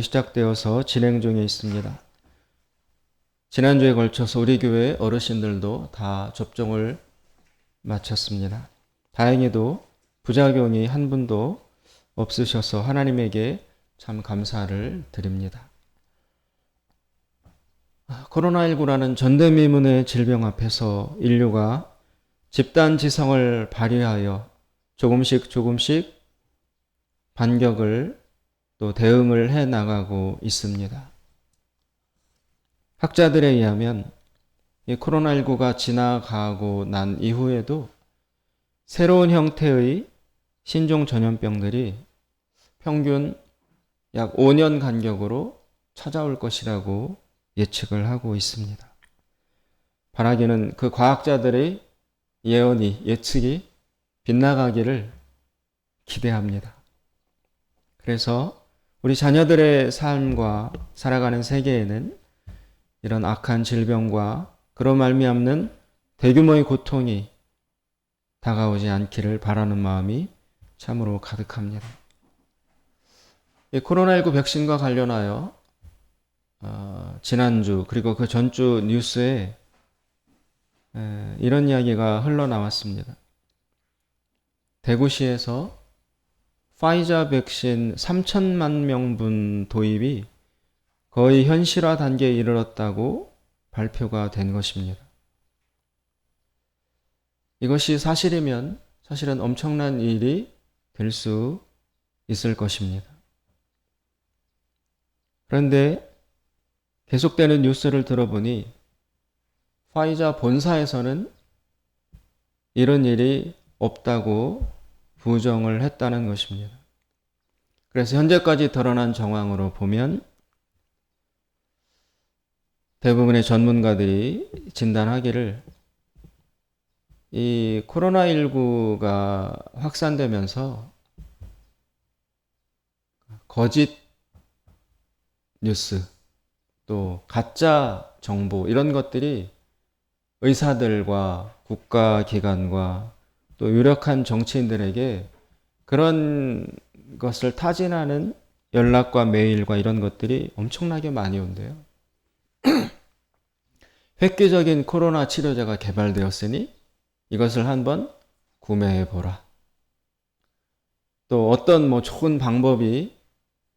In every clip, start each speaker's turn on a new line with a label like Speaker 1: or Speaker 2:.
Speaker 1: 시작되어서 진행 중에 있습니다. 지난주에 걸쳐서 우리 교회 어르신들도 다 접종을 마쳤습니다. 다행히도 부작용이 한 분도 없으셔서 하나님에게 참 감사를 드립니다. 코로나19라는 전대미문의 질병 앞에서 인류가 집단지성을 발휘하여 조금씩 반격을 또 대응을 해 나가고 있습니다. 학자들에 의하면 이 코로나19가 지나가고 난 이후에도 새로운 형태의 신종 전염병들이 평균 약 5년 간격으로 찾아올 것이라고 예측을 하고 있습니다. 바라기는 그 과학자들의 예측이 빗나가기를 기대합니다. 그래서 우리 자녀들의 삶과 살아가는 세계에는 이런 악한 질병과 그로 말미암는 대규모의 고통이 다가오지 않기를 바라는 마음이 참으로 가득합니다. 이 코로나19 백신과 관련하여 지난주 그리고 그 전주 뉴스에 이런 이야기가 흘러나왔습니다. 대구시에서 파이자 백신 3천만 명분 도입이 거의 현실화 단계에 이르렀다고 발표가 된 것입니다. 이것이 사실이면 사실은 엄청난 일이 될 수 있을 것입니다. 그런데 계속되는 뉴스를 들어보니 파이자 본사에서는 이런 일이 없다고 부정을 했다는 것입니다. 그래서 현재까지 드러난 정황으로 보면 대부분의 전문가들이 진단하기를 이 코로나19가 확산되면서 거짓 뉴스 또 가짜 정보 이런 것들이 의사들과 국가기관과 또 유력한 정치인들에게 그런 것을 타진하는 연락과 메일과 이런 것들이 엄청나게 많이 온대요. 획기적인 코로나 치료제가 개발되었으니 이것을 한번 구매해보라. 또 어떤 좋은 방법이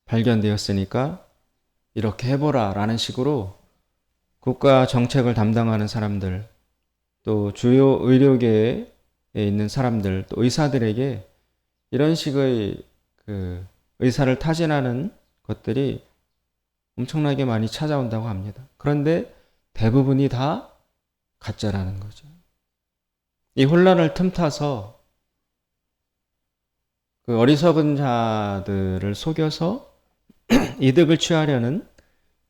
Speaker 1: 발견되었으니까 이렇게 해보라 라는 식으로 국가 정책을 담당하는 사람들, 또 주요 의료계에 있는 사람들, 또 의사들에게 이런 식의 의사를 타진하는 것들이 엄청나게 많이 찾아온다고 합니다. 그런데 대부분이 다 가짜라는 거죠. 이 혼란을 틈타서 그 어리석은 자들을 속여서 이득을 취하려는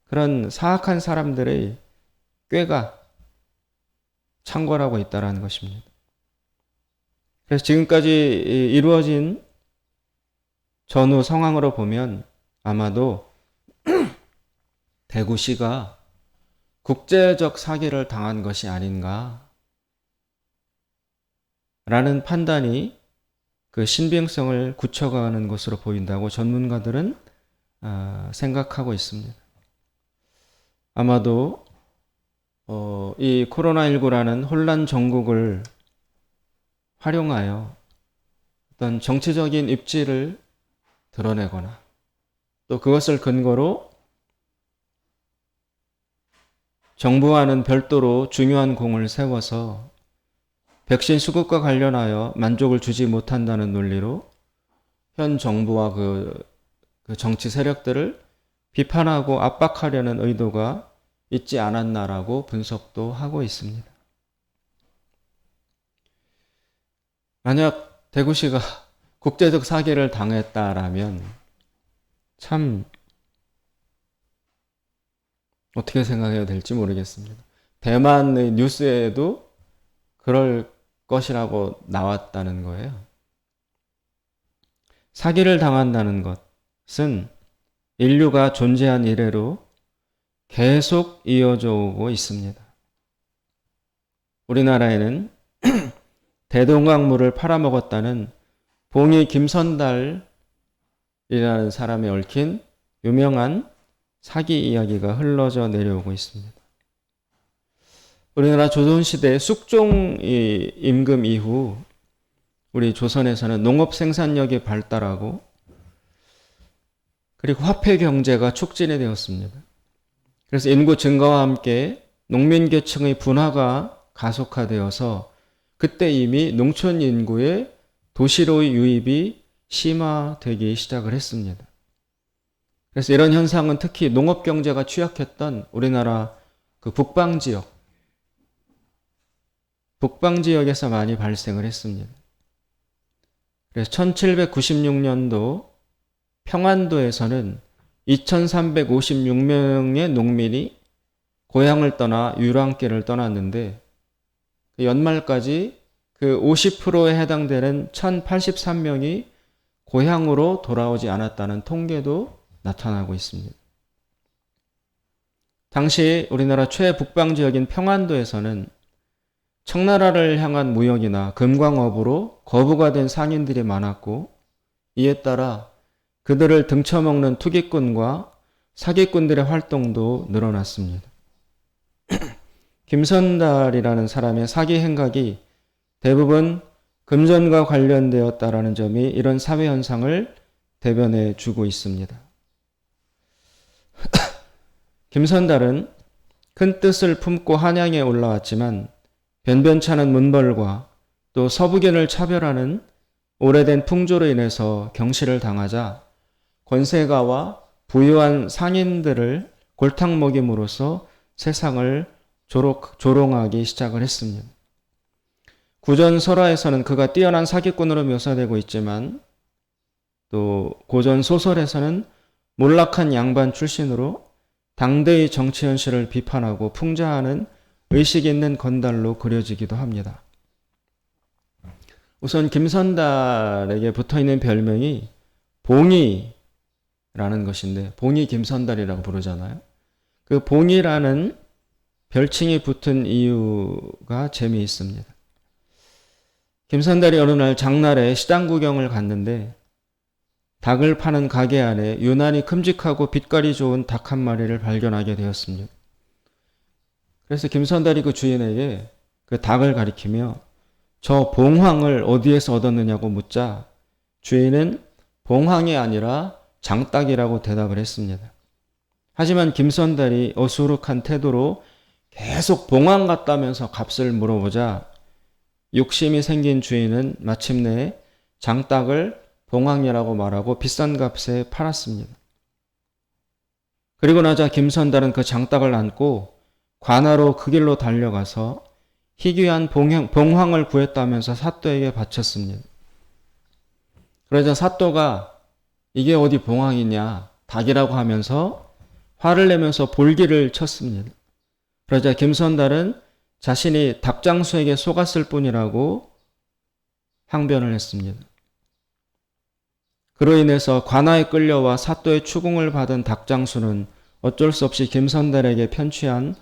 Speaker 1: 그런 사악한 사람들의 꾀가 창궐하고 있다는 것입니다. 그래서 지금까지 이루어진 전후 상황으로 보면 아마도 대구시가 국제적 사기를 당한 것이 아닌가 라는 판단이 그 신빙성을 굳혀가는 것으로 보인다고 전문가들은 생각하고 있습니다. 아마도 이 코로나19라는 혼란 정국을 활용하여 어떤 정치적인 입지를 드러내거나 또 그것을 근거로 정부와는 별도로 중요한 공을 세워서 백신 수급과 관련하여 만족을 주지 못한다는 논리로 현 정부와 그 정치 세력들을 비판하고 압박하려는 의도가 있지 않았나라고 분석도 하고 있습니다. 만약 대구시가 국제적 사기를 당했다라면 참 어떻게 생각해야 될지 모르겠습니다. 대만의 뉴스에도 그럴 것이라고 나왔다는 거예요. 사기를 당한다는 것은 인류가 존재한 이래로 계속 이어져 오고 있습니다. 우리나라에는 대동강물을 팔아먹었다는 봉이 김선달이라는 사람에 얽힌 유명한 사기 이야기가 흘러져 내려오고 있습니다. 우리나라 조선시대 쑥종 임금 이후 우리 조선에서는 농업 생산력이 발달하고 그리고 화폐 경제가 촉진이 되었습니다. 그래서 인구 증가와 함께 농민 계층의 분화가 가속화되어서 그때 이미 농촌 인구의 도시로의 유입이 심화되기 시작을 했습니다. 그래서 이런 현상은 특히 농업 경제가 취약했던 우리나라 그 북방 지역에서 많이 발생을 했습니다. 그래서 1796년도 평안도에서는 2356명의 농민이 고향을 떠나 유랑길을 떠났는데 연말까지 그 50%에 해당되는 1083명이 고향으로 돌아오지 않았다는 통계도 나타나고 있습니다. 당시 우리나라 최북방 지역인 평안도에서는 청나라를 향한 무역이나 금광업으로 거부가 된 상인들이 많았고 이에 따라 그들을 등쳐먹는 투기꾼과 사기꾼들의 활동도 늘어났습니다. 김선달이라는 사람의 사기 행각이 대부분 금전과 관련되었다라는 점이 이런 사회 현상을 대변해 주고 있습니다. 김선달은 큰 뜻을 품고 한양에 올라왔지만 변변찮은 문벌과 또 서부견을 차별하는 오래된 풍조로 인해서 경시를 당하자 권세가와 부유한 상인들을 골탕 먹임으로써 세상을 조롱하기 시작을 했습니다. 구전 설화에서는 그가 뛰어난 사기꾼으로 묘사되고 있지만 또 고전 소설에서는 몰락한 양반 출신으로 당대의 정치 현실을 비판하고 풍자하는 의식 있는 건달로 그려지기도 합니다. 우선 김선달에게 붙어있는 별명이 봉이라는 것인데 봉이 김선달이라고 부르잖아요. 그 봉이라는 별칭이 붙은 이유가 재미있습니다. 김선달이 어느 날 장날에 시장 구경을 갔는데 닭을 파는 가게 안에 유난히 큼직하고 빛깔이 좋은 닭 한 마리를 발견하게 되었습니다. 그래서 김선달이 그 주인에게 그 닭을 가리키며 저 봉황을 어디에서 얻었느냐고 묻자 주인은 봉황이 아니라 장닭이라고 대답을 했습니다. 하지만 김선달이 어수룩한 태도로 계속 봉황 같다면서 값을 물어보자 욕심이 생긴 주인은 마침내 장닭을 봉황이라고 말하고 비싼 값에 팔았습니다. 그리고 나자 김선달은 그 장닭을 안고 관하로 그 길로 달려가서 희귀한 봉황을 구했다면서 사또에게 바쳤습니다. 그러자 사또가 이게 어디 봉황이냐 닭이라고 하면서 화를 내면서 볼기를 쳤습니다. 그러자 김선달은 자신이 닭장수에게 속았을 뿐이라고 항변을 했습니다. 그로 인해서 관아에 끌려와 사또의 추궁을 받은 닭장수는 어쩔 수 없이 김선달에게 편취한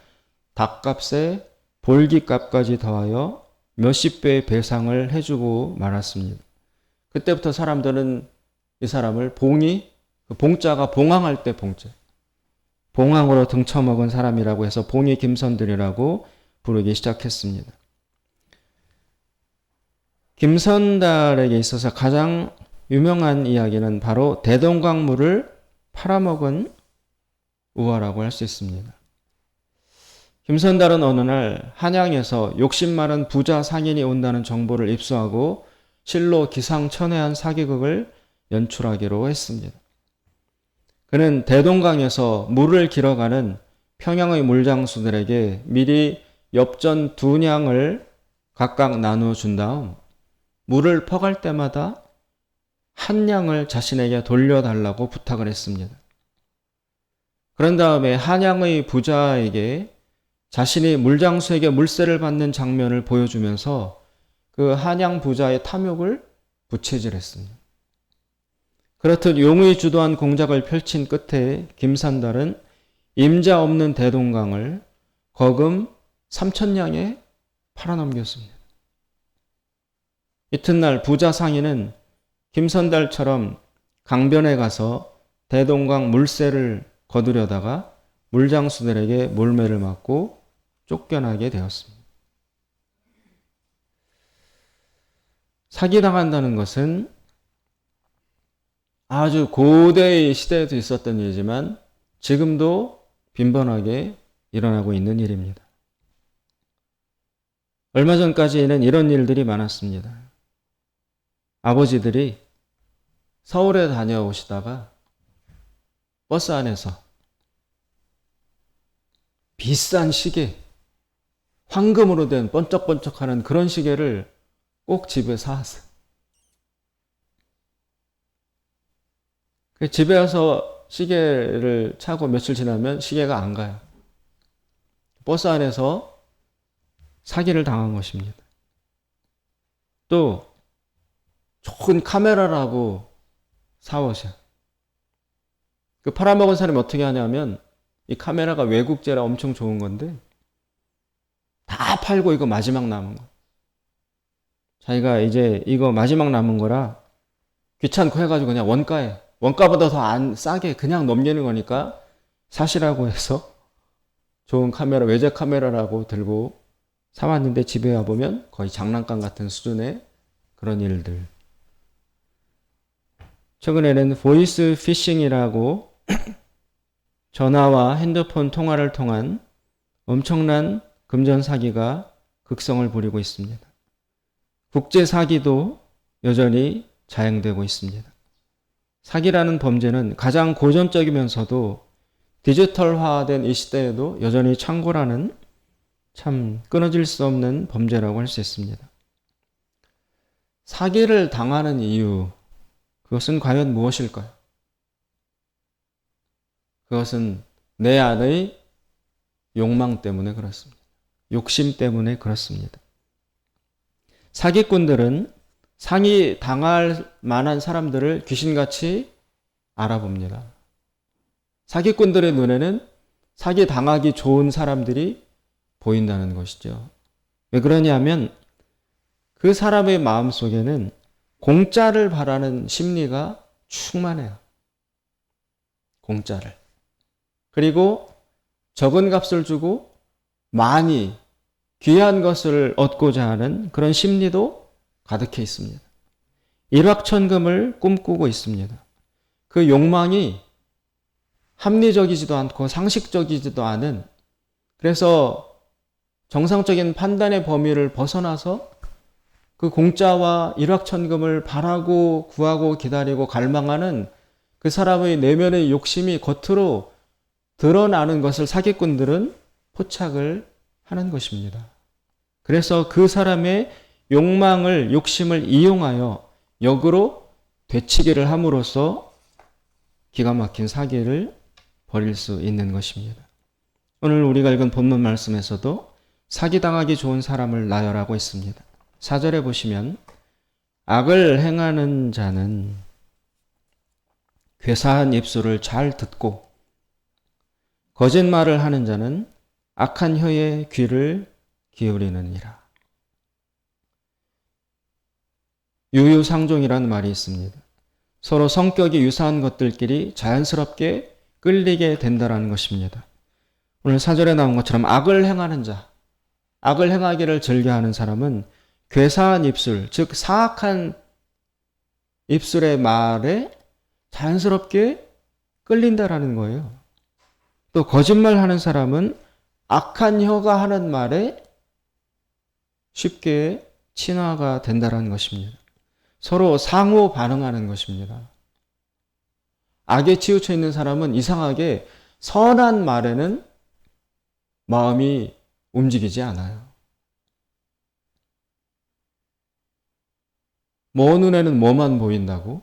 Speaker 1: 닭값에 볼기값까지 더하여 몇십 배의 배상을 해주고 말았습니다. 그때부터 사람들은 이 사람을 봉이, 그 봉자가 봉황할 때 봉자, 봉황으로 등쳐먹은 사람이라고 해서 봉이 김선달이라고 부르기 시작했습니다. 김선달에게 있어서 가장 유명한 이야기는 바로 대동강물을 팔아먹은 우화라고 할 수 있습니다. 김선달은 어느 날 한양에서 욕심 많은 부자 상인이 온다는 정보를 입수하고 실로 기상천외한 사기극을 연출하기로 했습니다. 그는 대동강에서 물을 길어가는 평양의 물장수들에게 미리 엽전 2냥을 각각 나누어 준 다음 물을 퍼갈 때마다 한 냥을 자신에게 돌려달라고 부탁을 했습니다. 그런 다음에 한양의 부자에게 자신이 물장수에게 물세를 받는 장면을 보여주면서 그 한양 부자의 탐욕을 부채질했습니다. 그렇듯 용의 주도한 공작을 펼친 끝에 김선달은 임자 없는 대동강을 거금 3,000냥에 팔아넘겼습니다. 이튿날 부자 상인은 김선달처럼 강변에 가서 대동강 물세를 거두려다가 물장수들에게 몰매를 맞고 쫓겨나게 되었습니다. 사기당한다는 것은 아주 고대의 시대에도 있었던 일이지만 지금도 빈번하게 일어나고 있는 일입니다. 얼마 전까지는 이런 일들이 많았습니다. 아버지들이 서울에 다녀오시다가 버스 안에서 비싼 시계, 황금으로 된 번쩍번쩍하는 그런 시계를 꼭 집에 사왔어요. 집에 와서 시계를 차고 며칠 지나면 시계가 안 가요. 버스 안에서 사기를 당한 것입니다. 또 좋은 카메라라고 사오셔. 그 팔아먹은 사람이 어떻게 하냐면 이 카메라가 외국제라 엄청 좋은 건데 다 팔고 이거 마지막 남은 거. 자기가 이제 이거 마지막 남은 거라 귀찮고 해가지고 그냥 원가보다 더 안 싸게 그냥 넘기는 거니까 사시라고 해서 좋은 카메라, 외제 카메라라고 들고 사왔는데 집에 와보면 거의 장난감 같은 수준의 그런 일들. 최근에는 보이스 피싱이라고 전화와 핸드폰 통화를 통한 엄청난 금전 사기가 극성을 부리고 있습니다. 국제 사기도 여전히 자행되고 있습니다. 사기라는 범죄는 가장 고전적이면서도 디지털화된 이 시대에도 여전히 창궐하는 참 끊어질 수 없는 범죄라고 할 수 있습니다. 사기를 당하는 이유, 그것은 과연 무엇일까요? 그것은 내 안의 욕망 때문에 그렇습니다. 욕심 때문에 그렇습니다. 사기꾼들은 사기 당할 만한 사람들을 귀신같이 알아봅니다. 사기꾼들의 눈에는 사기 당하기 좋은 사람들이 보인다는 것이죠. 왜 그러냐면 그 사람의 마음 속에는 공짜를 바라는 심리가 충만해요. 공짜를. 그리고 적은 값을 주고 많이 귀한 것을 얻고자 하는 그런 심리도 가득해 있습니다. 일확천금을 꿈꾸고 있습니다. 그 욕망이 합리적이지도 않고 상식적이지도 않은, 그래서 정상적인 판단의 범위를 벗어나서 그 공짜와 일확천금을 바라고 구하고 기다리고 갈망하는 그 사람의 내면의 욕심이 겉으로 드러나는 것을 사기꾼들은 포착을 하는 것입니다. 그래서 그 사람의 욕망을, 욕심을 이용하여 역으로 되치기를 함으로써 기가 막힌 사기를 벌일 수 있는 것입니다. 오늘 우리가 읽은 본문 말씀에서도 사기당하기 좋은 사람을 나열하고 있습니다. 4절에 보시면 악을 행하는 자는 괴사한 입술을 잘 듣고 거짓말을 하는 자는 악한 혀에 귀를 기울이느니라. 유유상종이라는 말이 있습니다. 서로 성격이 유사한 것들끼리 자연스럽게 끌리게 된다는 것입니다. 오늘 4절에 나온 것처럼 악을 행하는 자, 악을 행하기를 즐겨하는 사람은 괴사한 입술, 즉 사악한 입술의 말에 자연스럽게 끌린다라는 거예요. 또 거짓말하는 사람은 악한 혀가 하는 말에 쉽게 친화가 된다라는 것입니다. 서로 상호 반응하는 것입니다. 악에 치우쳐 있는 사람은 이상하게 선한 말에는 마음이 움직이지 않아요. 뭐 눈에는 뭐만 보인다고?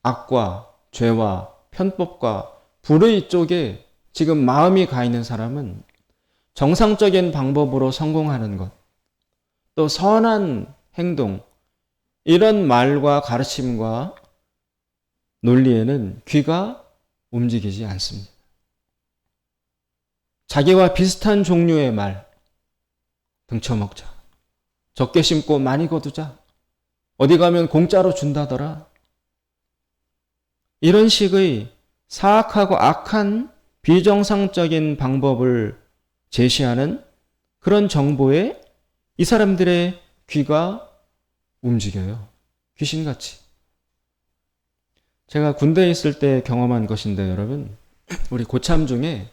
Speaker 1: 악과 죄와 편법과 불의 쪽에 지금 마음이 가 있는 사람은 정상적인 방법으로 성공하는 것, 또 선한 행동, 이런 말과 가르침과 논리에는 귀가 움직이지 않습니다. 자기와 비슷한 종류의 말, 등쳐먹자, 적게 심고 많이 거두자, 어디 가면 공짜로 준다더라, 이런 식의 사악하고 악한 비정상적인 방법을 제시하는 그런 정보에 이 사람들의 귀가 움직여요. 귀신같이. 제가 군대에 있을 때 경험한 것인데 여러분, 우리 고참 중에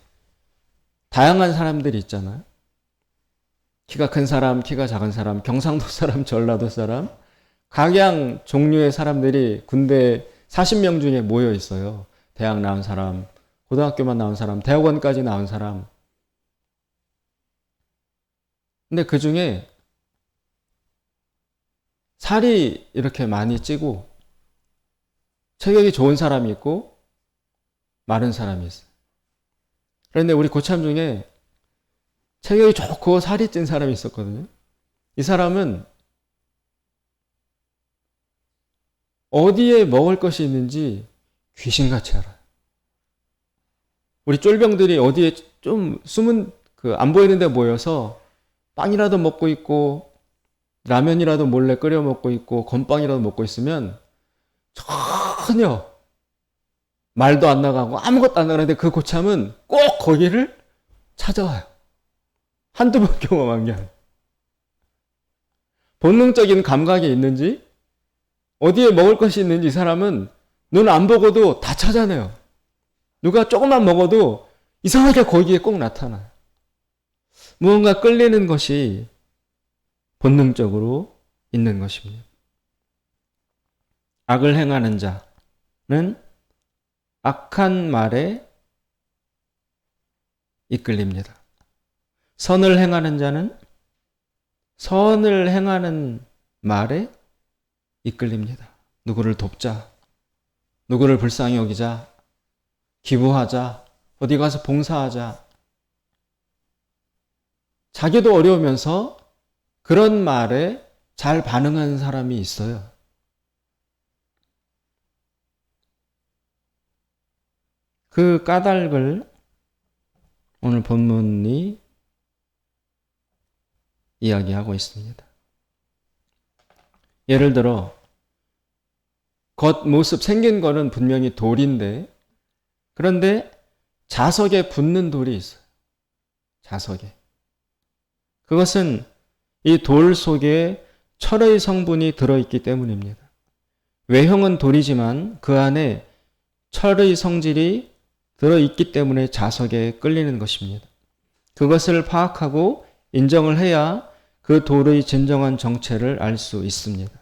Speaker 1: 다양한 사람들이 있잖아요. 키가 큰 사람, 키가 작은 사람, 경상도 사람, 전라도 사람, 각양 종류의 사람들이 군대 40명 중에 모여 있어요. 대학 나온 사람, 고등학교만 나온 사람, 대학원까지 나온 사람. 근데 그 중에 살이 이렇게 많이 찌고 체격이 좋은 사람이 있고 마른 사람이 있어요. 그런데 우리 고참 중에 체격이 좋고 살이 찐 사람이 있었거든요. 이 사람은 어디에 먹을 것이 있는지 귀신같이 알아요. 우리 쫄병들이 어디에 좀 숨은 안 보이는 데 모여서 빵이라도 먹고 있고 라면이라도 몰래 끓여 먹고 있고 건빵이라도 먹고 있으면 전혀 말도 안 나가고 아무것도 안 나가는데 그 고참은 꼭 거기를 찾아와요. 한두 번 경험한 게 아니에요. 본능적인 감각이 있는지 어디에 먹을 것이 있는지 이 사람은 눈 안 보고도 다 찾아내요. 누가 조금만 먹어도 이상하게 거기에 꼭 나타나요. 무언가 끌리는 것이 본능적으로 있는 것입니다. 악을 행하는 자는 악한 말에 이끌립니다. 선을 행하는 자는 선을 행하는 말에 이끌립니다. 누구를 돕자, 누구를 불쌍히 여기자, 기부하자, 어디 가서 봉사하자. 자기도 어려우면서 그런 말에 잘 반응하는 사람이 있어요. 그 까닭을 오늘 본문이 이야기하고 있습니다. 예를 들어 겉모습 생긴 거는 분명히 돌인데 그런데 자석에 붙는 돌이 있어요. 자석에. 그것은 이 돌 속에 철의 성분이 들어있기 때문입니다. 외형은 돌이지만 그 안에 철의 성질이 들어있기 때문에 자석에 끌리는 것입니다. 그것을 파악하고 인정을 해야 그 돌의 진정한 정체를 알 수 있습니다.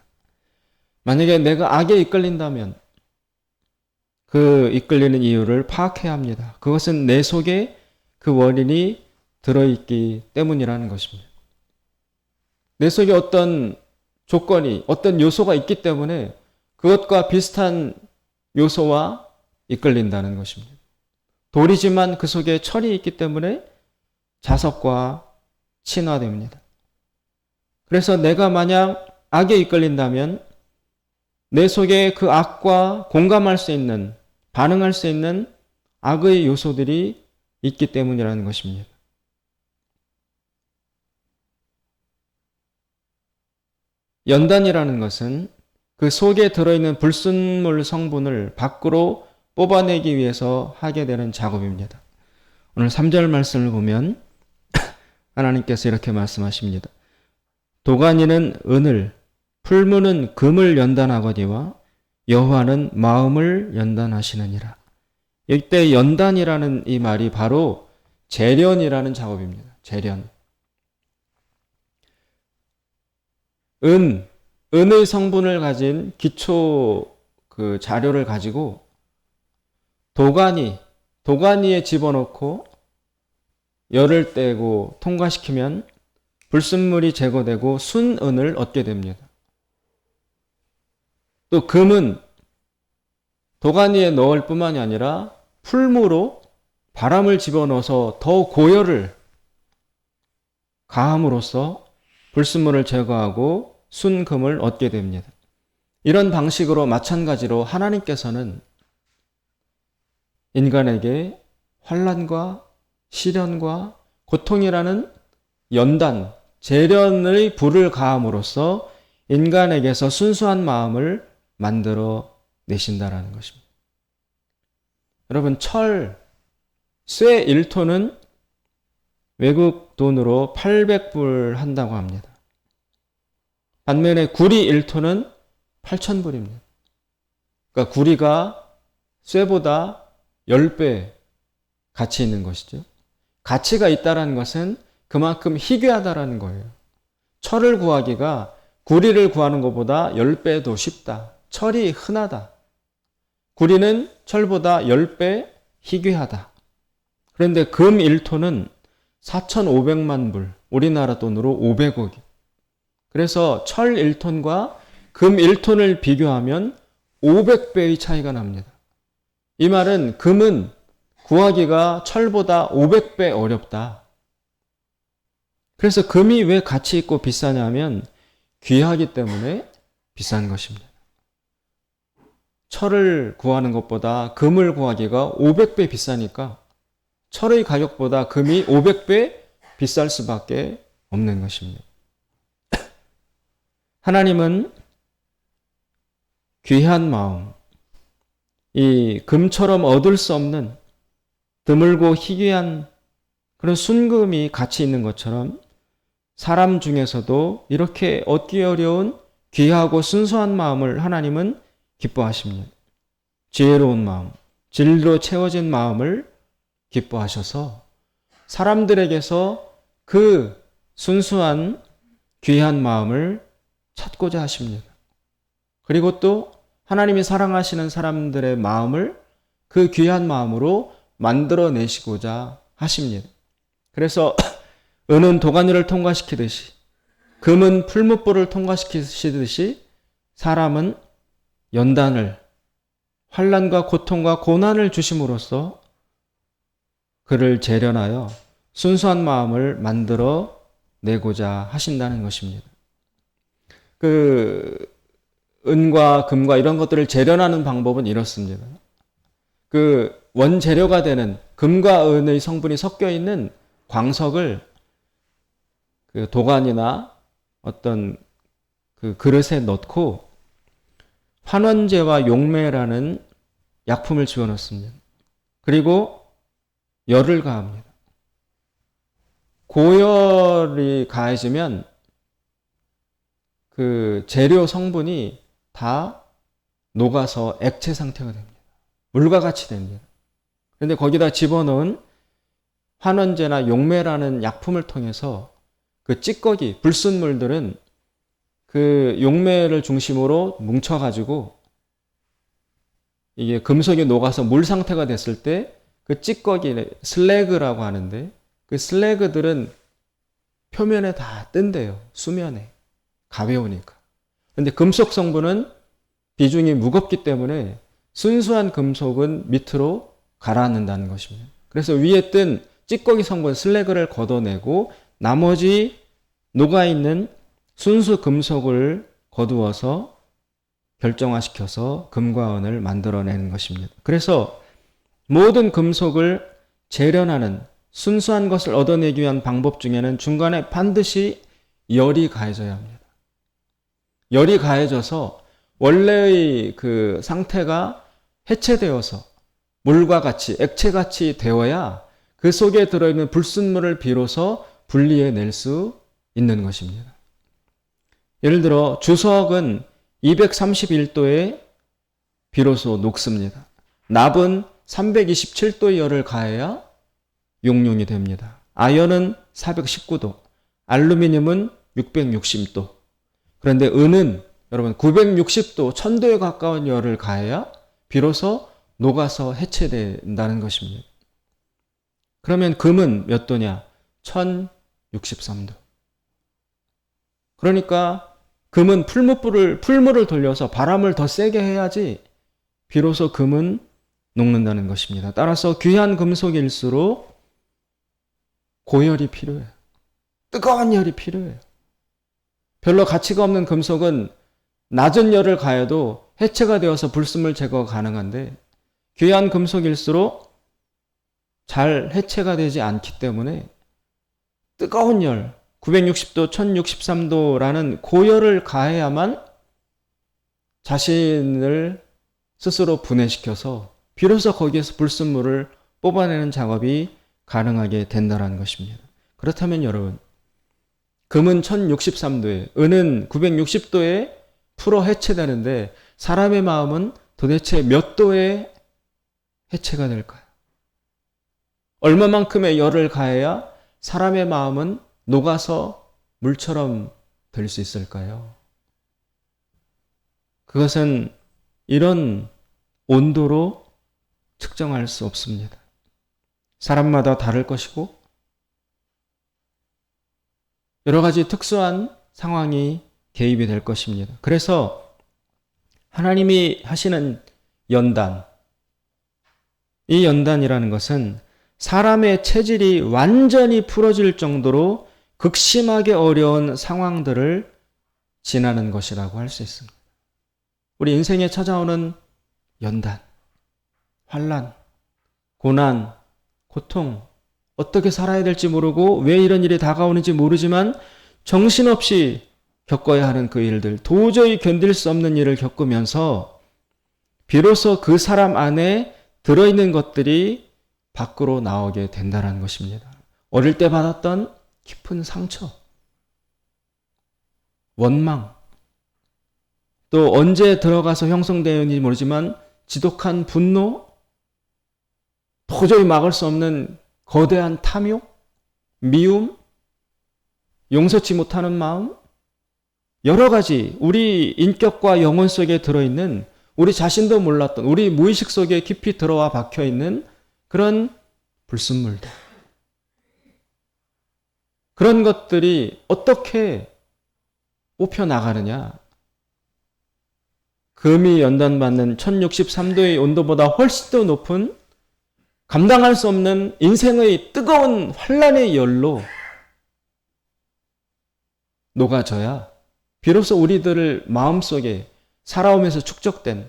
Speaker 1: 만약에 내가 악에 이끌린다면 그 이끌리는 이유를 파악해야 합니다. 그것은 내 속에 그 원인이 들어있기 때문이라는 것입니다. 내 속에 어떤 조건이, 어떤 요소가 있기 때문에 그것과 비슷한 요소와 이끌린다는 것입니다. 돌이지만 그 속에 철이 있기 때문에 자석과 친화됩니다. 그래서 내가 만약 악에 이끌린다면 내 속에 그 악과 공감할 수 있는, 반응할 수 있는 악의 요소들이 있기 때문이라는 것입니다. 연단이라는 것은 그 속에 들어있는 불순물 성분을 밖으로 뽑아내기 위해서 하게 되는 작업입니다. 오늘 3절 말씀을 보면 하나님께서 이렇게 말씀하십니다. 도가니는 은을, 풀무는 금을 연단하거니와 여호와는 마음을 연단하시느니라. 이때 연단이라는 이 말이 바로 재련이라는 작업입니다. 재련. 은의 성분을 가진 기초 그 자료를 가지고 도가니에 집어넣고 열을 떼고 통과시키면 불순물이 제거되고 순은을 얻게 됩니다. 또 금은 도가니에 넣을 뿐만이 아니라 풀무로 바람을 집어넣어서 더 고열을 가함으로써 불순물을 제거하고 순금을 얻게 됩니다. 이런 방식으로 마찬가지로 하나님께서는 인간에게 환난과 시련과 고통이라는 연단, 재련의 불을 가함으로써 인간에게서 순수한 마음을 만들어 내신다라는 것입니다. 여러분, 쇠 1톤은 외국 돈으로 800불 한다고 합니다. 반면에 구리 1톤은 8,000불입니다. 그러니까 구리가 쇠보다 10배 가치 있는 것이죠. 가치가 있다는 것은 그만큼 희귀하다는 거예요. 철을 구하기가 구리를 구하는 것보다 10배도 쉽다. 철이 흔하다. 구리는 철보다 10배 희귀하다. 그런데 금 1톤은 4,500만 불, 우리나라 돈으로 500억이. 그래서 철 1톤과 금 1톤을 비교하면 500배의 차이가 납니다. 이 말은 금은 구하기가 철보다 500배 어렵다. 그래서 금이 왜 가치 있고 비싸냐면 귀하기 때문에 비싼 것입니다. 철을 구하는 것보다 금을 구하기가 500배 비싸니까 철의 가격보다 금이 500배 비쌀 수밖에 없는 것입니다. 하나님은 귀한 마음, 이 금처럼 얻을 수 없는 드물고 희귀한 그런 순금이 가치 있는 것처럼 사람 중에서도 이렇게 얻기 어려운 귀하고 순수한 마음을 하나님은 기뻐하십니다. 지혜로운 마음, 진리로 채워진 마음을 기뻐하셔서 사람들에게서 그 순수한 귀한 마음을 찾고자 하십니다. 그리고 또 하나님이 사랑하시는 사람들의 마음을 그 귀한 마음으로 만들어내시고자 하십니다. 그래서 은은 도가니를 통과시키듯이 금은 풀무불을 통과시키듯이 사람은 연단을, 환난과 고통과 고난을 주심으로써 그를 재련하여 순수한 마음을 만들어 내고자 하신다는 것입니다. 은과 금과 이런 것들을 재련하는 방법은 이렇습니다. 원재료가 되는 금과 은의 성분이 섞여 있는 광석을 도관이나 어떤 그릇에 넣고 환원제와 용매라는 약품을 집어넣습니다. 그리고 열을 가합니다. 고열이 가해지면 그 재료 성분이 다 녹아서 액체 상태가 됩니다. 물과 같이 됩니다. 그런데 거기다 집어넣은 환원제나 용매라는 약품을 통해서 그 찌꺼기, 불순물들은 그 용매를 중심으로 뭉쳐가지고 이게 금속이 녹아서 물 상태가 됐을 때 그 찌꺼기, 슬래그라고 하는데 그 슬래그들은 표면에 다 뜬대요. 수면에. 가벼우니까. 그런데 금속 성분은 비중이 무겁기 때문에 순수한 금속은 밑으로 가라앉는다는 것입니다. 그래서 위에 뜬 찌꺼기 성분 슬래그를 걷어내고 나머지 녹아있는 순수 금속을 거두어서 결정화시켜서 금과 은을 만들어내는 것입니다. 그래서 모든 금속을 재련하는 순수한 것을 얻어내기 위한 방법 중에는 중간에 반드시 열이 가해져야 합니다. 열이 가해져서 원래의 그 상태가 해체되어서 물과 같이 액체같이 되어야 그 속에 들어있는 불순물을 비로소 분리해낼 수 있는 것입니다. 예를 들어 주석은 231도에 비로소 녹습니다. 납은 327도의 열을 가해야 용융이 됩니다. 아연은 419도, 알루미늄은 660도. 그런데 은은 여러분 960도, 1000도에 가까운 열을 가해야 비로소 녹아서 해체된다는 것입니다. 그러면 금은 몇 도냐? 1063도. 그러니까 금은 풀물을 돌려서 바람을 더 세게 해야지 비로소 금은 녹는다는 것입니다. 따라서 귀한 금속일수록 고열이 필요해요. 뜨거운 열이 필요해요. 별로 가치가 없는 금속은 낮은 열을 가해도 해체가 되어서 불순물 제거가 가능한데 귀한 금속일수록 잘 해체가 되지 않기 때문에 뜨거운 열, 960도, 1063도라는 고열을 가해야만 자신을 스스로 분해시켜서 비로소 거기에서 불순물을 뽑아내는 작업이 가능하게 된다는 것입니다. 그렇다면 여러분, 금은 1063도에, 은은 960도에 풀어 해체되는데 사람의 마음은 도대체 몇 도에 해체가 될까요? 얼마만큼의 열을 가해야 사람의 마음은 녹아서 물처럼 될 수 있을까요? 그것은 이런 온도로 측정할 수 없습니다. 사람마다 다를 것이고 여러 가지 특수한 상황이 개입이 될 것입니다. 그래서 하나님이 하시는 연단, 이 연단이라는 것은 사람의 체질이 완전히 풀어질 정도로 극심하게 어려운 상황들을 지나는 것이라고 할 수 있습니다. 우리 인생에 찾아오는 연단, 환난, 고난, 고통, 어떻게 살아야 될지 모르고 왜 이런 일이 다가오는지 모르지만 정신없이 겪어야 하는 그 일들, 도저히 견딜 수 없는 일을 겪으면서 비로소 그 사람 안에 들어있는 것들이 밖으로 나오게 된다는 것입니다. 어릴 때 받았던 깊은 상처, 원망, 또 언제 들어가서 형성되었는지 모르지만 지독한 분노, 도저히 막을 수 없는 거대한 탐욕, 미움, 용서치 못하는 마음, 여러 가지 우리 인격과 영혼 속에 들어있는 우리 자신도 몰랐던 우리 무의식 속에 깊이 들어와 박혀있는 그런 불순물들. 그런 것들이 어떻게 뽑혀나가느냐. 금이 연단받는 1063도의 온도보다 훨씬 더 높은 감당할 수 없는 인생의 뜨거운 환란의 열로 녹아져야 비로소 우리들 마음속에 살아오면서 축적된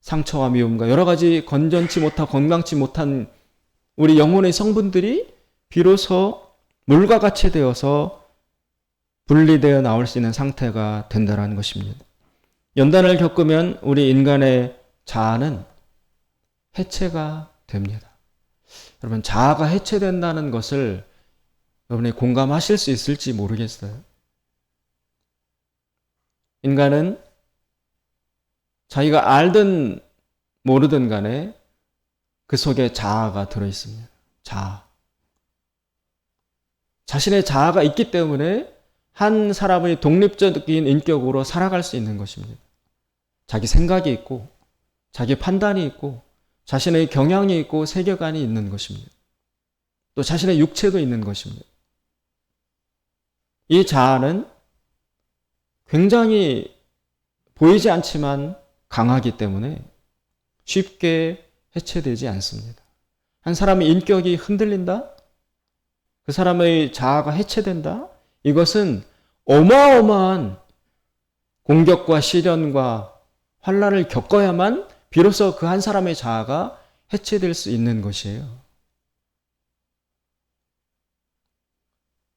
Speaker 1: 상처와 미움과 여러 가지 건전치 못하고 건강치 못한 우리 영혼의 성분들이 비로소 물과 같이 되어서 분리되어 나올 수 있는 상태가 된다는 것입니다. 연단을 겪으면 우리 인간의 자아는 해체가 됩니다. 여러분, 자아가 해체된다는 것을 여러분이 공감하실 수 있을지 모르겠어요. 인간은 자기가 알든 모르든 간에 그 속에 자아가 들어있습니다. 자아. 자신의 자아가 있기 때문에 한 사람의 독립적인 인격으로 살아갈 수 있는 것입니다. 자기 생각이 있고 자기 판단이 있고 자신의 경향이 있고 세계관이 있는 것입니다. 또 자신의 육체도 있는 것입니다. 이 자아는 굉장히 보이지 않지만 강하기 때문에 쉽게 해체되지 않습니다. 한 사람의 인격이 흔들린다? 그 사람의 자아가 해체된다? 이것은 어마어마한 공격과 시련과 환난을 겪어야만 비로소 그 한 사람의 자아가 해체될 수 있는 것이에요.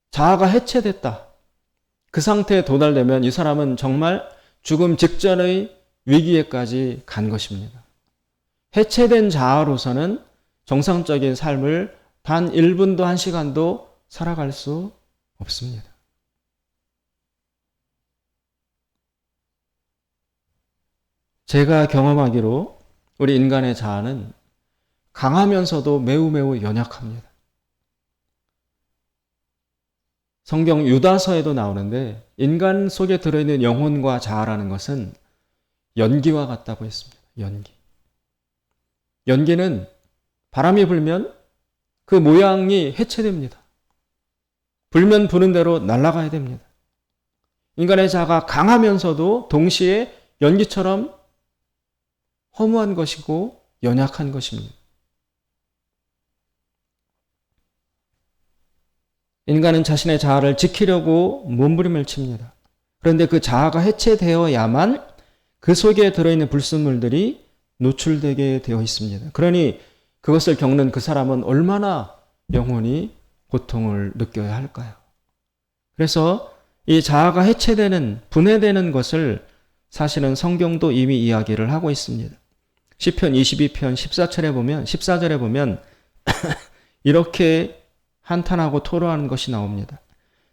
Speaker 1: 자아가 해체됐다. 그 상태에 도달되면 이 사람은 정말 죽음 직전의 위기에까지 간 것입니다. 해체된 자아로서는 정상적인 삶을 단 1분도 1시간도 살아갈 수 없습니다. 제가 경험하기로 우리 인간의 자아는 강하면서도 매우 매우 연약합니다. 성경 유다서에도 나오는데 인간 속에 들어있는 영혼과 자아라는 것은 연기와 같다고 했습니다. 연기. 연기는 바람이 불면 그 모양이 해체됩니다. 불면 부는 대로 날아가야 됩니다. 인간의 자아가 강하면서도 동시에 연기처럼 허무한 것이고 연약한 것입니다. 인간은 자신의 자아를 지키려고 몸부림을 칩니다. 그런데 그 자아가 해체되어야만 그 속에 들어있는 불순물들이 노출되게 되어 있습니다. 그러니 그것을 겪는 그 사람은 얼마나 영혼이 고통을 느껴야 할까요? 그래서 이 자아가 해체되는, 분해되는 것을 사실은 성경도 이미 이야기를 하고 있습니다. 시편 22편 14절에 보면 이렇게 한탄하고 토로하는 것이 나옵니다.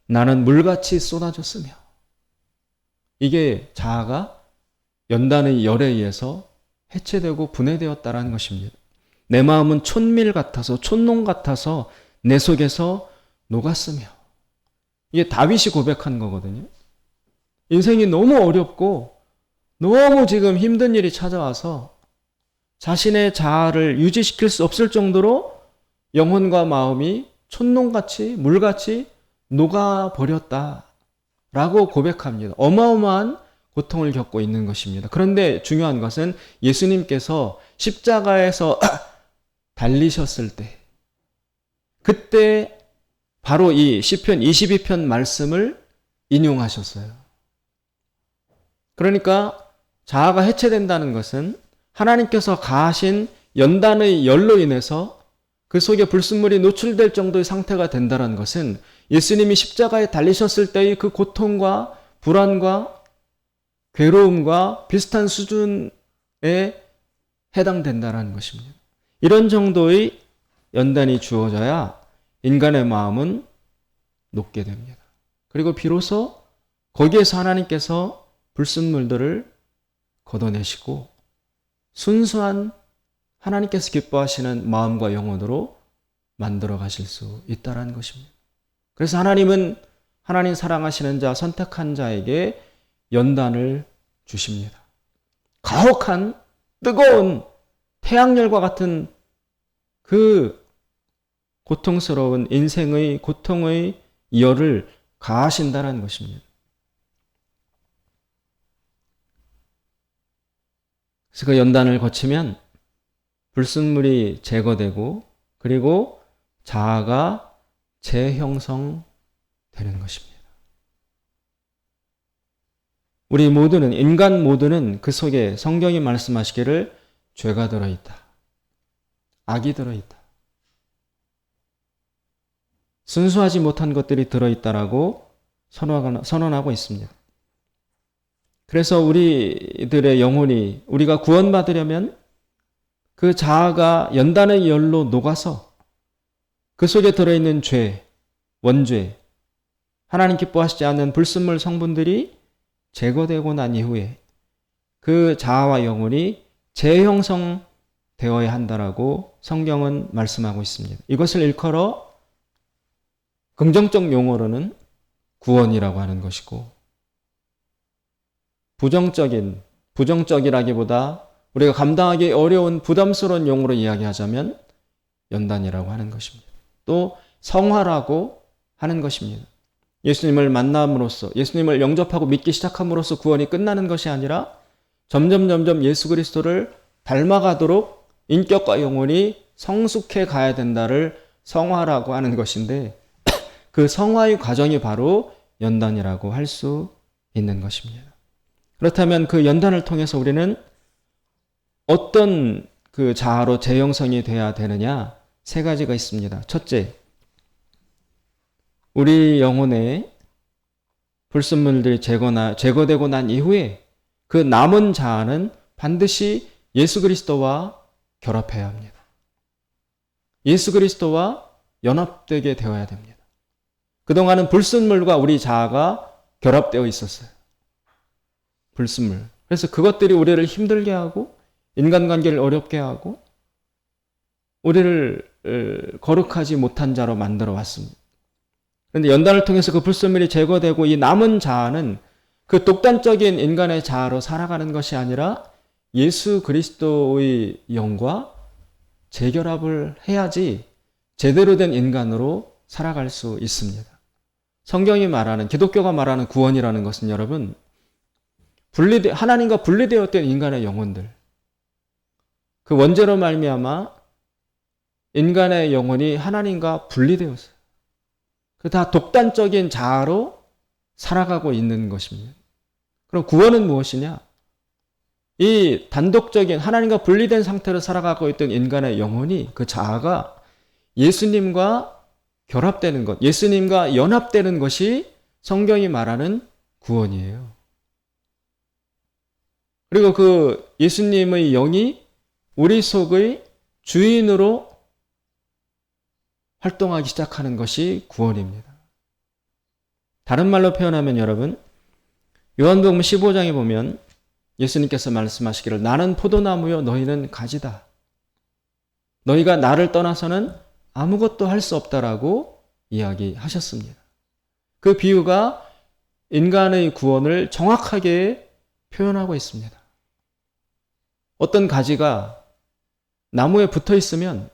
Speaker 1: 나는 물같이 쏟아졌으며. 이게 자아가 연단의 열에 의해서 해체되고 분해되었다라는 것입니다. 내 마음은 촌밀 같아서, 촌농 같아서 내 속에서 녹았으며. 이게 다윗이 고백한 거거든요. 인생이 너무 어렵고 너무 지금 힘든 일이 찾아와서 자신의 자아를 유지시킬 수 없을 정도로 영혼과 마음이 촌농같이 물같이 녹아버렸다라고 고백합니다. 어마어마한 고통을 겪고 있는 것입니다. 그런데 중요한 것은 예수님께서 십자가에서 달리셨을 때, 그때 바로 이 시편 22편 말씀을 인용하셨어요. 그러니까 자아가 해체된다는 것은 하나님께서 가하신 연단의 열로 인해서 그 속에 불순물이 노출될 정도의 상태가 된다는 것은 예수님이 십자가에 달리셨을 때의 그 고통과 불안과 괴로움과 비슷한 수준에 해당된다는 것입니다. 이런 정도의 연단이 주어져야 인간의 마음은 녹게 됩니다. 그리고 비로소 거기에서 하나님께서 불순물들을 걷어내시고 순수한 하나님께서 기뻐하시는 마음과 영혼으로 만들어 가실 수 있다는 것입니다. 그래서 하나님은 하나님 사랑하시는 자, 선택한 자에게 연단을 주십니다. 가혹한 뜨거운 태양열과 같은 그 고통스러운 인생의 고통의 열을 가하신다는 것입니다. 그래서 그 연단을 거치면 불순물이 제거되고 그리고 자아가 재형성되는 것입니다. 우리 모두는, 인간 모두는 그 속에 성경이 말씀하시기를 죄가 들어있다. 악이 들어있다. 순수하지 못한 것들이 들어있다라고 선언하고 있습니다. 그래서 우리들의 영혼이, 우리가 구원받으려면 그 자아가 연단의 열로 녹아서 그 속에 들어있는 죄, 원죄, 하나님 기뻐하시지 않는 불순물 성분들이 제거되고 난 이후에 그 자아와 영혼이 재형성되어야 한다라고 성경은 말씀하고 있습니다. 이것을 일컬어 긍정적 용어로는 구원이라고 하는 것이고, 부정적이라기보다 우리가 감당하기 어려운 부담스러운 용어로 이야기하자면 연단이라고 하는 것입니다. 또 성화라고 하는 것입니다. 예수님을 만남으로써, 예수님을 영접하고 믿기 시작함으로써 구원이 끝나는 것이 아니라 점점 예수 그리스도를 닮아가도록 인격과 영혼이 성숙해 가야 된다를 성화라고 하는 것인데, 그 성화의 과정이 바로 연단이라고 할 수 있는 것입니다. 그렇다면 그 연단을 통해서 우리는 어떤 그 자아로 재형성이 돼야 되느냐? 세 가지가 있습니다. 첫째, 우리 영혼의 불순물들이 제거되고 난 이후에 그 남은 자아는 반드시 예수 그리스도와 결합해야 합니다. 예수 그리스도와 연합되게 되어야 됩니다. 그동안은 불순물과 우리 자아가 결합되어 있었어요. 불순물. 그래서 그것들이 우리를 힘들게 하고 인간관계를 어렵게 하고 우리를 거룩하지 못한 자로 만들어 왔습니다. 그런데 연단을 통해서 그 불순물이 제거되고 이 남은 자아는 그 독단적인 인간의 자아로 살아가는 것이 아니라 예수 그리스도의 영과 재결합을 해야지 제대로 된 인간으로 살아갈 수 있습니다. 성경이 말하는, 기독교가 말하는 구원이라는 것은 여러분, 하나님과 분리되었던 인간의 영혼들, 그 원죄로 말미암아 인간의 영혼이 하나님과 분리되었어요. 그 다 독단적인 자아로 살아가고 있는 것입니다. 그럼 구원은 무엇이냐? 이 단독적인 하나님과 분리된 상태로 살아가고 있던 인간의 영혼이, 그 자아가 예수님과 결합되는 것, 예수님과 연합되는 것이 성경이 말하는 구원이에요. 그리고 그 예수님의 영이 우리 속의 주인으로 활동하기 시작하는 것이 구원입니다. 다른 말로 표현하면 여러분, 요한복음 15장에 보면 예수님께서 말씀하시기를 나는 포도나무요 너희는 가지다. 너희가 나를 떠나서는 아무것도 할 수 없다라고 이야기하셨습니다. 그 비유가 인간의 구원을 정확하게 표현하고 있습니다. 어떤 가지가 나무에 붙어 있으면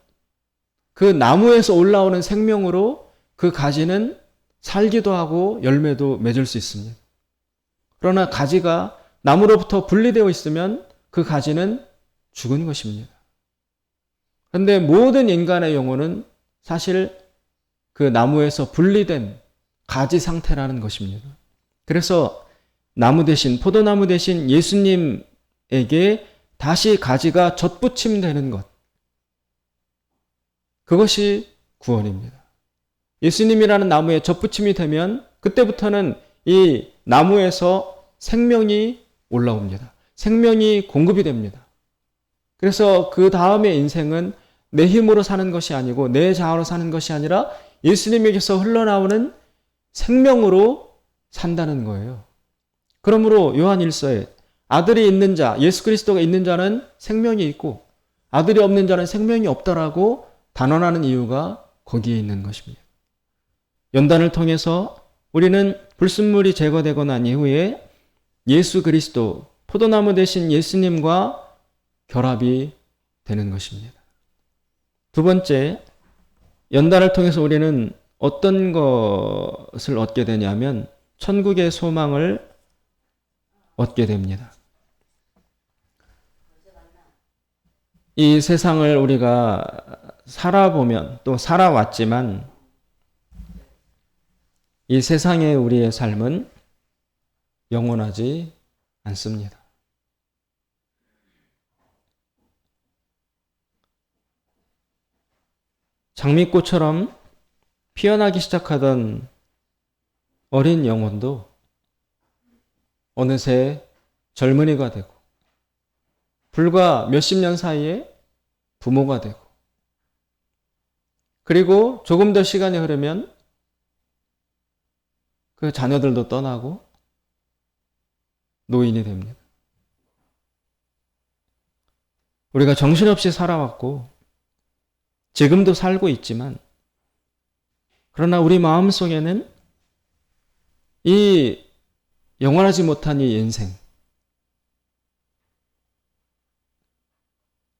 Speaker 1: 그 나무에서 올라오는 생명으로 그 가지는 살기도 하고 열매도 맺을 수 있습니다. 그러나 가지가 나무로부터 분리되어 있으면 그 가지는 죽은 것입니다. 그런데 모든 인간의 영혼은 사실 그 나무에서 분리된 가지 상태라는 것입니다. 그래서 나무 대신, 포도나무 대신 예수님에게 다시 가지가 젖붙임되는 것. 그것이 구원입니다. 예수님이라는 나무에 젖붙임이 되면 그때부터는 이 나무에서 생명이 올라옵니다. 생명이 공급이 됩니다. 그래서 그 다음의 인생은 내 힘으로 사는 것이 아니고 내 자아로 사는 것이 아니라 예수님에게서 흘러나오는 생명으로 산다는 거예요. 그러므로 요한 1서에 아들이 있는 자, 예수 그리스도가 있는 자는 생명이 있고 아들이 없는 자는 생명이 없다라고 단언하는 이유가 거기에 있는 것입니다. 연단을 통해서 우리는 불순물이 제거되고 난 이후에 예수 그리스도, 포도나무 대신 예수님과 결합이 되는 것입니다. 두 번째, 연단을 통해서 우리는 어떤 것을 얻게 되냐면 천국의 소망을 얻게 됩니다. 이 세상을 우리가 살아보면 또 살아왔지만 이 세상의 우리의 삶은 영원하지 않습니다. 장미꽃처럼 피어나기 시작하던 어린 영혼도 어느새 젊은이가 되고 불과 몇십 년 사이에 부모가 되고 그리고 조금 더 시간이 흐르면 그 자녀들도 떠나고 노인이 됩니다. 우리가 정신없이 살아왔고 지금도 살고 있지만 그러나 우리 마음속에는 이 영원하지 못한 이 인생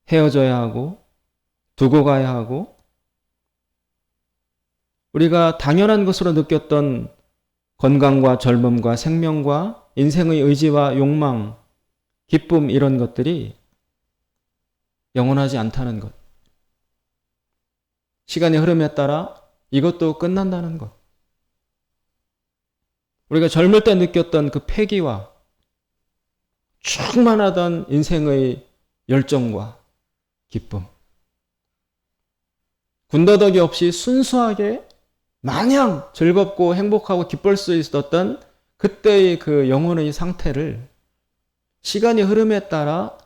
Speaker 1: 헤어져야 하고 두고 가야 하고 우리가 당연한 것으로 느꼈던 건강과 젊음과 생명과 인생의 의지와 욕망, 기쁨 이런 것들이 영원하지 않다는 것. 시간의 흐름에 따라 이것도 끝난다는 것. 우리가 젊을 때 느꼈던 그 패기와 충만하던 인생의 열정과 기쁨. 군더더기 없이 순수하게 마냥 즐겁고 행복하고 기쁠 수 있었던 그때의 그 영혼의 상태를 시간의 흐름에 따라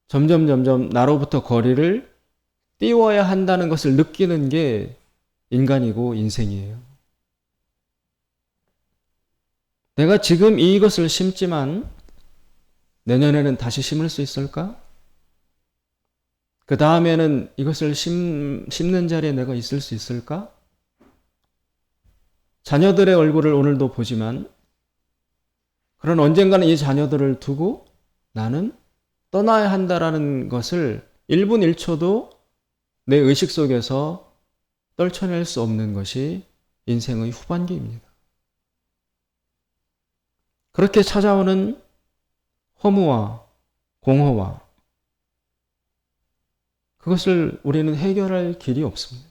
Speaker 1: 점점 나로부터 거리를 띄워야 한다는 것을 느끼는 게 인간이고 인생이에요. 내가 지금 이것을 심지만 내년에는 다시 심을 수 있을까? 그 다음에는 이것을 심는 자리에 내가 있을 수 있을까? 자녀들의 얼굴을 오늘도 보지만 그런 언젠가는 이 자녀들을 두고 나는 떠나야 한다라는 것을 1분 1초도 내 의식 속에서 떨쳐낼 수 없는 것이 인생의 후반기입니다. 그렇게 찾아오는 허무와 공허와 그것을 우리는 해결할 길이 없습니다.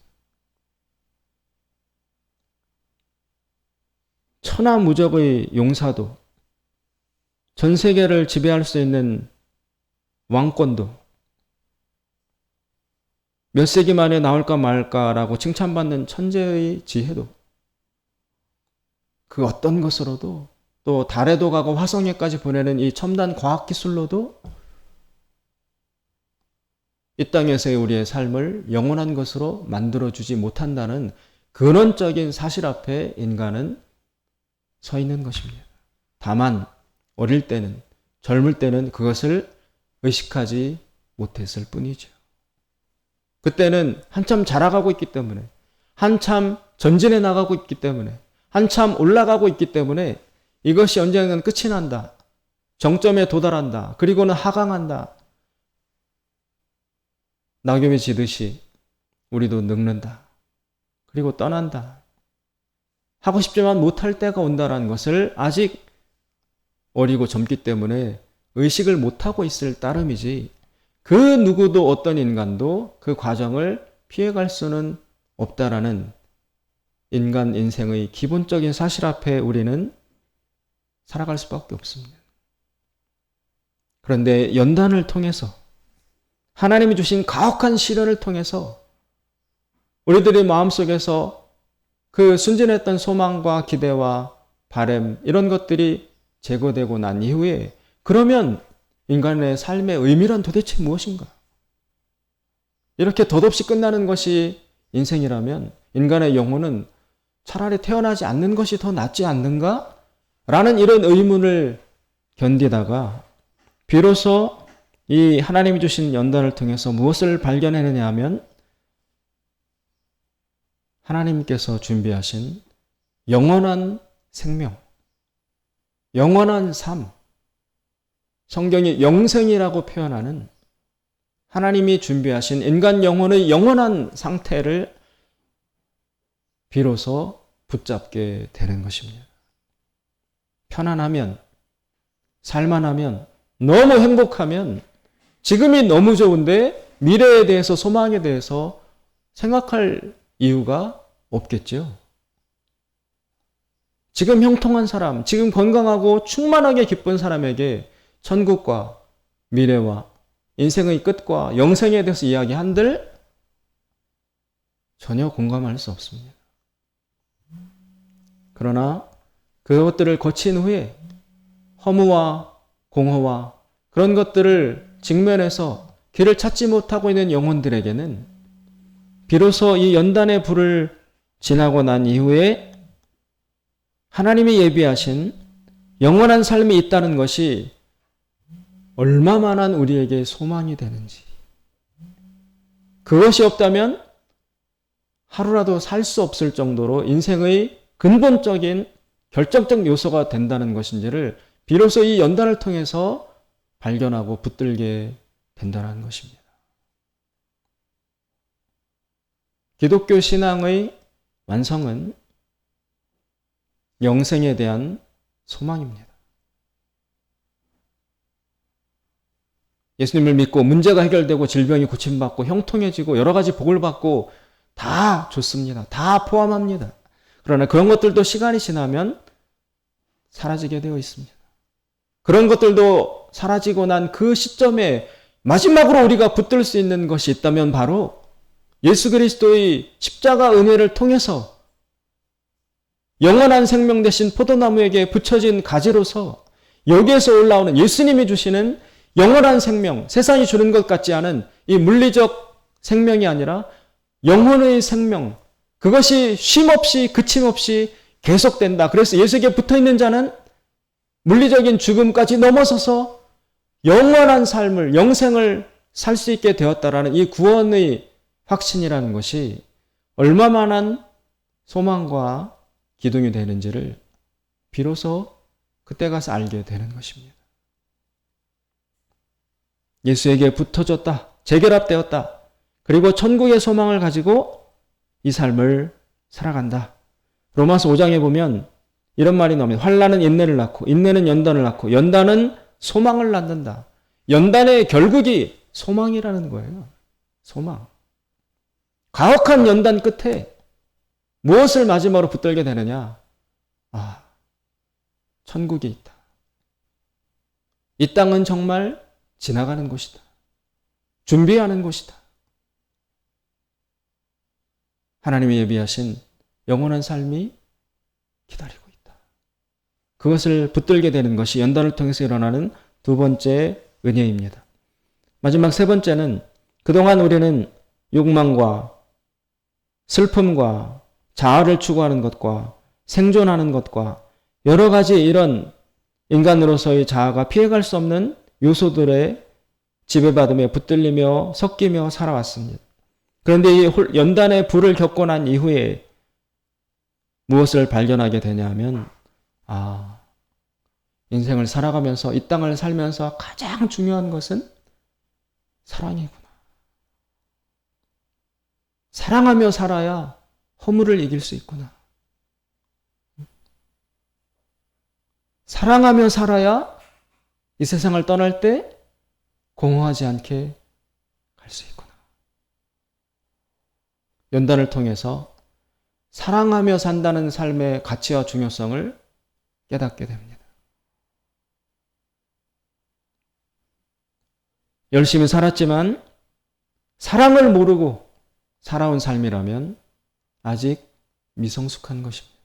Speaker 1: 천하무적의 용사도 전 세계를 지배할 수 있는 왕권도 몇 세기 만에 나올까 말까라고 칭찬받는 천재의 지혜도 그 어떤 것으로도 또 달에도 가고 화성에까지 보내는 이 첨단 과학기술로도 이 땅에서의 우리의 삶을 영원한 것으로 만들어주지 못한다는 근원적인 사실 앞에 인간은 서 있는 것입니다. 다만 어릴 때는, 젊을 때는 그것을 의식하지 못했을 뿐이죠. 그때는 한참 자라가고 있기 때문에, 한참 전진해 나가고 있기 때문에, 한참 올라가고 있기 때문에 이것이 언젠가는 끝이 난다. 정점에 도달한다. 그리고는 하강한다. 낙엽이 지듯이 우리도 늙는다. 그리고 떠난다. 하고 싶지만 못할 때가 온다는 것을 아직 어리고 젊기 때문에 의식을 못하고 있을 따름이지, 그 누구도 어떤 인간도 그 과정을 피해갈 수는 없다라는 인간 인생의 기본적인 사실 앞에 우리는 살아갈 수밖에 없습니다. 그런데 연단을 통해서, 하나님이 주신 가혹한 시련을 통해서 우리들의 마음속에서 그 순진했던 소망과 기대와 바람, 이런 것들이 제거되고 난 이후에, 그러면 인간의 삶의 의미란 도대체 무엇인가? 이렇게 덧없이 끝나는 것이 인생이라면 인간의 영혼은 차라리 태어나지 않는 것이 더 낫지 않는가? 라는 이런 의문을 견디다가 비로소 이 하나님이 주신 연단을 통해서 무엇을 발견해내냐 하면, 하나님께서 준비하신 영원한 생명, 영원한 삶, 성경이 영생이라고 표현하는 하나님이 준비하신 인간 영혼의 영원한 상태를 비로소 붙잡게 되는 것입니다. 편안하면, 살만하면, 너무 행복하면, 지금이 너무 좋은데 미래에 대해서, 소망에 대해서 생각할 이유가 없겠죠. 지금 형통한 사람, 지금 건강하고 충만하게 기쁜 사람에게 천국과 미래와 인생의 끝과 영생에 대해서 이야기한들 전혀 공감할 수 없습니다. 그러나 그것들을 거친 후에 허무와 공허와 그런 것들을 직면해서 길을 찾지 못하고 있는 영혼들에게는 비로소 이 연단의 불을 지나고 난 이후에 하나님이 예비하신 영원한 삶이 있다는 것이 얼마만한 우리에게 소망이 되는지, 그것이 없다면 하루라도 살 수 없을 정도로 인생의 근본적인 결정적 요소가 된다는 것인지를 비로소 이 연단을 통해서 발견하고 붙들게 된다는 것입니다. 기독교 신앙의 완성은 영생에 대한 소망입니다. 예수님을 믿고 문제가 해결되고 질병이 고침받고 형통해지고 여러 가지 복을 받고 다 좋습니다. 다 포함합니다. 그러나 그런 것들도 시간이 지나면 사라지게 되어 있습니다. 그런 것들도 사라지고 난 그 시점에 마지막으로 우리가 붙들 수 있는 것이 있다면 바로 예수 그리스도의 십자가 은혜를 통해서 영원한 생명 대신 포도나무에게 붙여진 가지로서 여기에서 올라오는 예수님이 주시는 영원한 생명, 세상이 주는 것 같지 않은 이 물리적 생명이 아니라 영혼의 생명, 그것이 쉼없이 그침없이 계속된다. 그래서 예수에게 붙어있는 자는 물리적인 죽음까지 넘어서서 영원한 삶을, 영생을 살 수 있게 되었다라는 이 구원의 확신이라는 것이 얼마만한 소망과 기둥이 되는지를 비로소 그때 가서 알게 되는 것입니다. 예수에게 붙어졌다, 재결합되었다, 그리고 천국의 소망을 가지고 이 삶을 살아간다. 로마서 5장에 보면 이런 말이 나옵니다. 환난은 인내를 낳고, 인내는 연단을 낳고, 연단은 소망을 낳는다. 연단의 결국이 소망이라는 거예요. 소망. 가혹한 연단 끝에 무엇을 마지막으로 붙들게 되느냐? 천국이 있다. 이 땅은 정말 지나가는 곳이다. 준비하는 곳이다. 하나님이 예비하신 영원한 삶이 기다리고 있다. 그것을 붙들게 되는 것이 연단을 통해서 일어나는 두 번째 은혜입니다. 마지막 세 번째는 그동안 우리는 욕망과 슬픔과 자아를 추구하는 것과 생존하는 것과 여러 가지 이런 인간으로서의 자아가 피해갈 수 없는 요소들에 지배받으며 붙들리며 섞이며 살아왔습니다. 그런데 이 연단의 불을 겪고 난 이후에 무엇을 발견하게 되냐면 인생을 살아가면서 이 땅을 살면서 가장 중요한 것은 사랑이구나. 사랑하며 살아야 허물을 이길 수 있구나. 사랑하며 살아야 이 세상을 떠날 때 공허하지 않게 갈 수 있구나. 연단을 통해서 사랑하며 산다는 삶의 가치와 중요성을 깨닫게 됩니다. 열심히 살았지만 사랑을 모르고 살아온 삶이라면 아직 미성숙한 것입니다.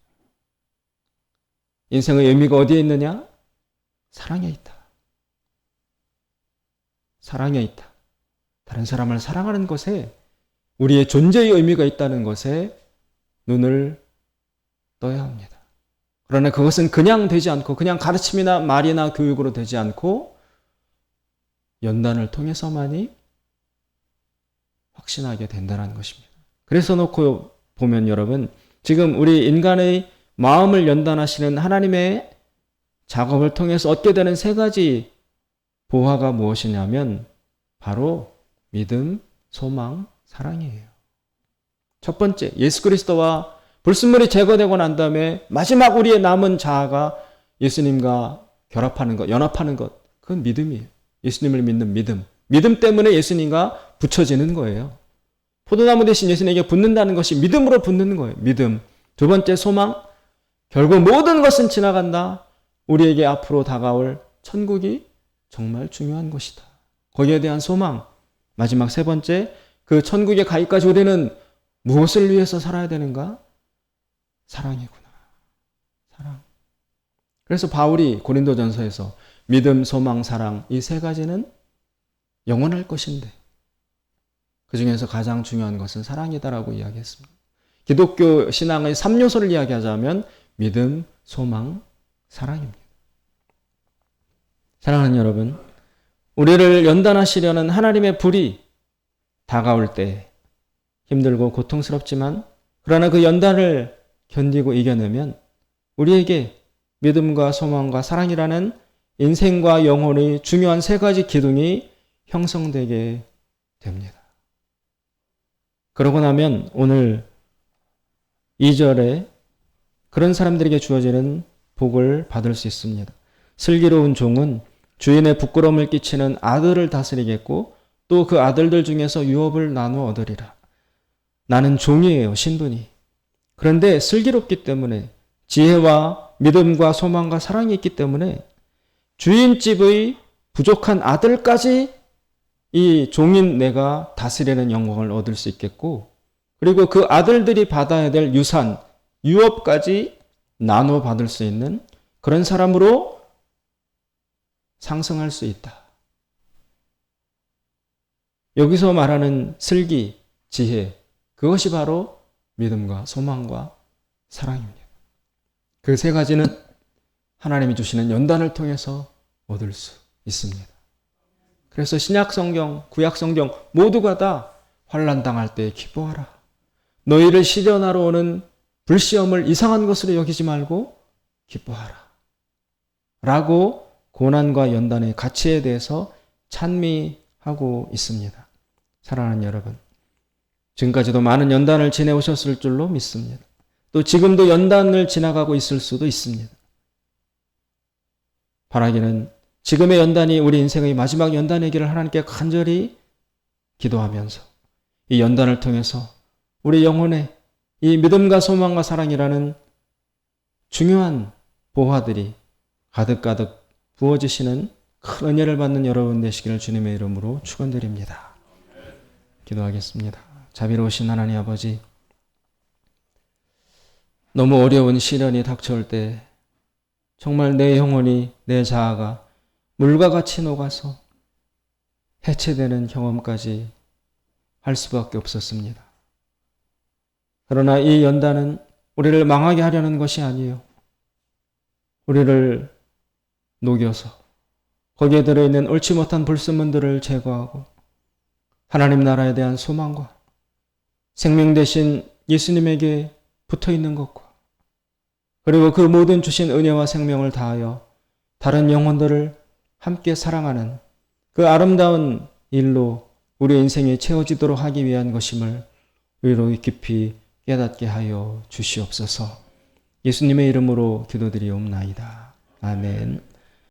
Speaker 1: 인생의 의미가 어디에 있느냐? 사랑에 있다. 사랑에 있다. 다른 사람을 사랑하는 것에 우리의 존재의 의미가 있다는 것에 눈을 떠야 합니다. 그러나 그것은 그냥 되지 않고 그냥 가르침이나 말이나 교육으로 되지 않고 연단을 통해서만이 확신하게 된다는 것입니다. 그래서 놓고 보면 여러분, 지금 우리 인간의 마음을 연단하시는 하나님의 작업을 통해서 얻게 되는 세 가지 보화가 무엇이냐면 바로 믿음, 소망, 사랑이에요. 첫 번째, 예수 그리스도와 불순물이 제거되고 난 다음에 마지막 우리의 남은 자아가 예수님과 결합하는 것, 연합하는 것, 그건 믿음이에요. 예수님을 믿는 믿음. 믿음 때문에 예수님과 붙여지는 거예요. 포도나무 대신 예수님에게 붙는다는 것이 믿음으로 붙는 거예요. 믿음. 두 번째, 소망. 결국 모든 것은 지나간다. 우리에게 앞으로 다가올 천국이 정말 중요한 것이다. 거기에 대한 소망. 마지막 세 번째, 그 천국에 가기까지 우리는 무엇을 위해서 살아야 되는가? 사랑이구나. 사랑. 그래서 바울이 고린도전서에서 믿음, 소망, 사랑 이 세 가지는 영원할 것인데 그 중에서 가장 중요한 것은 사랑이다라고 이야기했습니다. 기독교 신앙의 3요소를 이야기하자면 믿음, 소망, 사랑입니다. 사랑하는 여러분, 우리를 연단하시려는 하나님의 불이 다가올 때 힘들고 고통스럽지만 그러나 그 연단을 견디고 이겨내면 우리에게 믿음과 소망과 사랑이라는 인생과 영혼의 중요한 세 가지 기둥이 형성되게 됩니다. 그러고 나면 오늘 2절에 그런 사람들에게 주어지는 복을 받을 수 있습니다. 슬기로운 종은 주인의 부끄러움을 끼치는 아들을 다스리겠고 또 그 아들들 중에서 유업을 나누어 얻으리라. 나는 종이에요, 신분이. 그런데 슬기롭기 때문에 지혜와 믿음과 소망과 사랑이 있기 때문에 주인집의 부족한 아들까지 이 종인 내가 다스리는 영광을 얻을 수 있겠고 그리고 그 아들들이 받아야 될 유산, 유업까지 나눠 받을 수 있는 그런 사람으로 상승할 수 있다. 여기서 말하는 슬기, 지혜, 그것이 바로 믿음과 소망과 사랑입니다. 그 세 가지는 하나님이 주시는 연단을 통해서 얻을 수 있습니다. 그래서 신약 성경, 구약 성경 모두가 다 환난 당할 때 기뻐하라. 너희를 시련하러 오는 불시험을 이상한 것으로 여기지 말고 기뻐하라. 라고 고난과 연단의 가치에 대해서 찬미하고 있습니다. 사랑하는 여러분, 지금까지도 많은 연단을 지내오셨을 줄로 믿습니다. 또 지금도 연단을 지나가고 있을 수도 있습니다. 바라기는 지금의 연단이 우리 인생의 마지막 연단이기를 하나님께 간절히 기도하면서 이 연단을 통해서 우리 영혼에 이 믿음과 소망과 사랑이라는 중요한 보화들이 가득가득 부어지시는 큰 은혜를 받는 여러분 되시기를 주님의 이름으로 축원드립니다. 기도하겠습니다. 자비로우신 하나님 아버지, 너무 어려운 시련이 닥쳐올 때 정말 내 영혼이, 내 자아가 물과 같이 녹아서 해체되는 경험까지 할 수밖에 없었습니다. 그러나 이 연단은 우리를 망하게 하려는 것이 아니에요. 우리를 녹여서 거기에 들어있는 옳지 못한 불순물들을 제거하고 하나님 나라에 대한 소망과 생명 대신 예수님에게 붙어있는 것과 그리고 그 모든 주신 은혜와 생명을 다하여 다른 영혼들을 함께 사랑하는 그 아름다운 일로 우리 인생이 채워지도록 하기 위한 것임을 우리로 깊이 깨닫게 하여 주시옵소서. 예수님의 이름으로 기도드리옵나이다. 아멘.